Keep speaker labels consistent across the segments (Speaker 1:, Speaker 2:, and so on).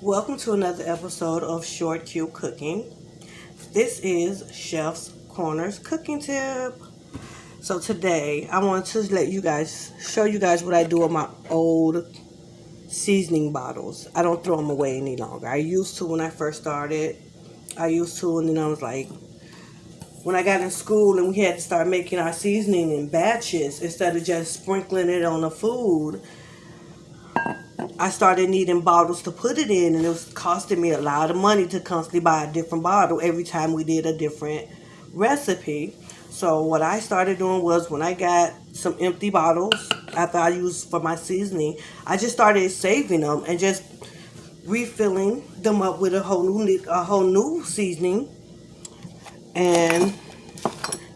Speaker 1: Welcome to another episode of Short Cute Cooking. This is Chef's Corner's cooking tip. So today I want to show you guys what I do with my old seasoning bottles. I don't throw them away any longer. I used to when I first started. And then I was like, when I got in school and we had to start making our seasoning in batches instead of just sprinkling it on the food, I started needing bottles to put it in, and it was costing me a lot of money to constantly buy a different bottle every time we did a different recipe. So what I started doing was, when I got some empty bottles after I used for my seasoning, I just started saving them and just refilling them up with a whole new seasoning. And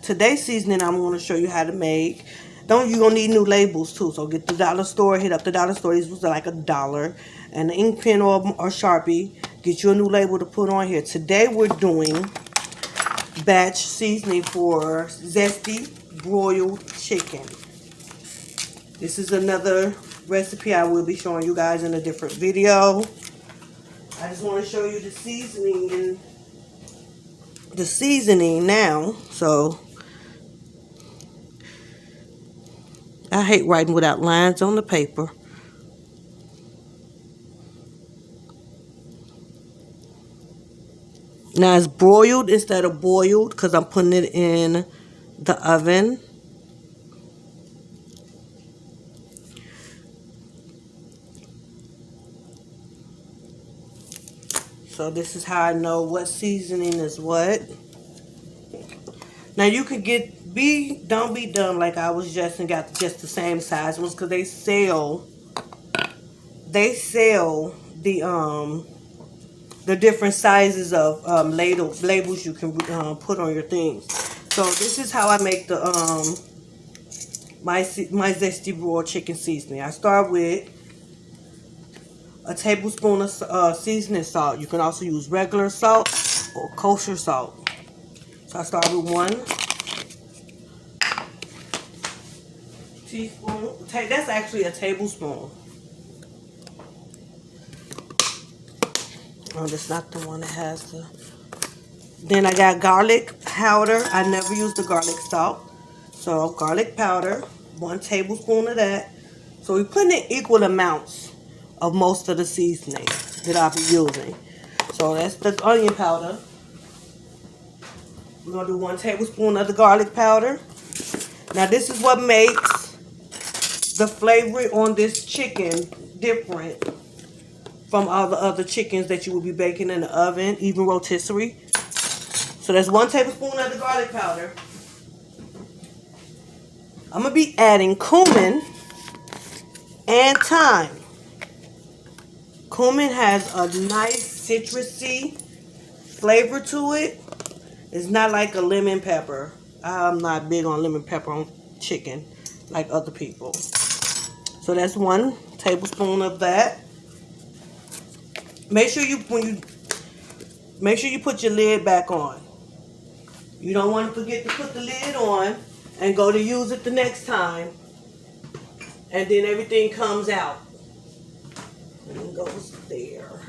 Speaker 1: today's seasoning I'm going to show you how to make. You're going to need new labels too. So get the dollar store, hit up the dollar store. These was like $1. And the ink pen or Sharpie. Get you a new label to put on here. Today we're doing batch seasoning for Zesty broiled chicken. This is another recipe I will be showing you guys in a different video. I just want to show you the seasoning now. So I hate writing without lines on the paper. Now it's broiled instead of boiled because I'm putting it in the oven. So this is how I know what seasoning is what. Now you could don't be done like I was just and got just the same size ones, because they sell the different sizes of labels you can put on your things. So this is how I make the my Zesty broiled chicken seasoning. I start with a tablespoon of seasoning salt. You can also use regular salt or kosher salt. So I start with 1 teaspoon. That's actually a tablespoon. Oh, that's not the one that has the... Then I got garlic powder. I never use the garlic salt. So garlic powder, 1 tablespoon of that. So we're putting in equal amounts of most of the seasoning that I'll be using. So that's the onion powder. We're going to do 1 tablespoon of the garlic powder. Now this is what makes the flavor on this chicken different from all the other chickens that you will be baking in the oven, even rotisserie. So that's 1 tablespoon of the garlic powder. I'm going to be adding cumin and thyme. Cumin has a nice citrusy flavor to it. It's not like a lemon pepper. I'm not big on lemon pepper on chicken like other people. So that's 1 tablespoon of that. Make sure you put your lid back on. You don't want to forget to put the lid on and go to use it the next time, and then everything comes out. And it goes there.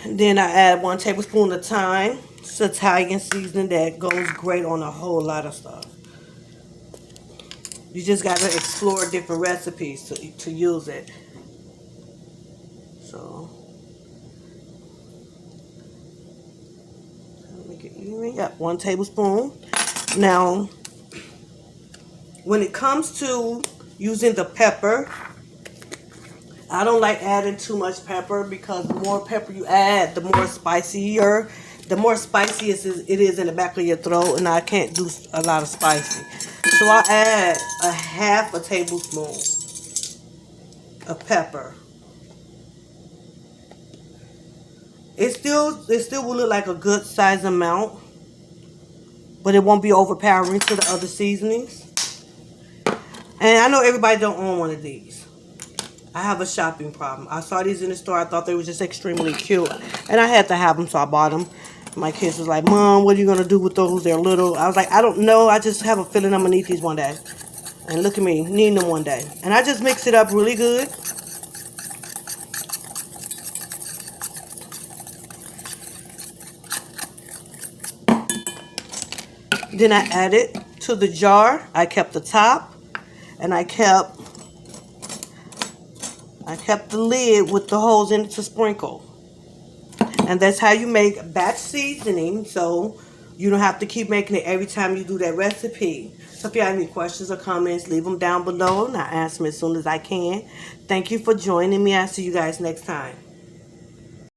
Speaker 1: And then I add 1 tablespoon of thyme. It's Italian seasoning that goes great on a whole lot of stuff. You just got to explore different recipes to use it. So, make it even. Yep, 1 tablespoon. Now, when it comes to using the pepper, I don't like adding too much pepper, because the more pepper you add, the more spicier it is in the back of your throat, and I can't do a lot of spicy. So I add a half a tablespoon of pepper. It still will look like a good size amount, but it won't be overpowering to the other seasonings. And I know everybody don't own one of these. I have a shopping problem. I saw these in the store. I thought they were just extremely cute, and I had to have them, so I bought them. My kids was like, "Mom, what are you gonna do with those? They're little." I was like, "I don't know. I just have a feeling I'm gonna need these one day." And look at me, needing them one day. And I just mix it up really good. Then I added to the jar. I kept the top, and I kept the lid with the holes in it to sprinkle. And that's how you make batch seasoning, so you don't have to keep making it every time you do that recipe. So if you have any questions or comments, leave them down below, and I'll answer them as soon as I can. Thank you for joining me. I'll see you guys next time.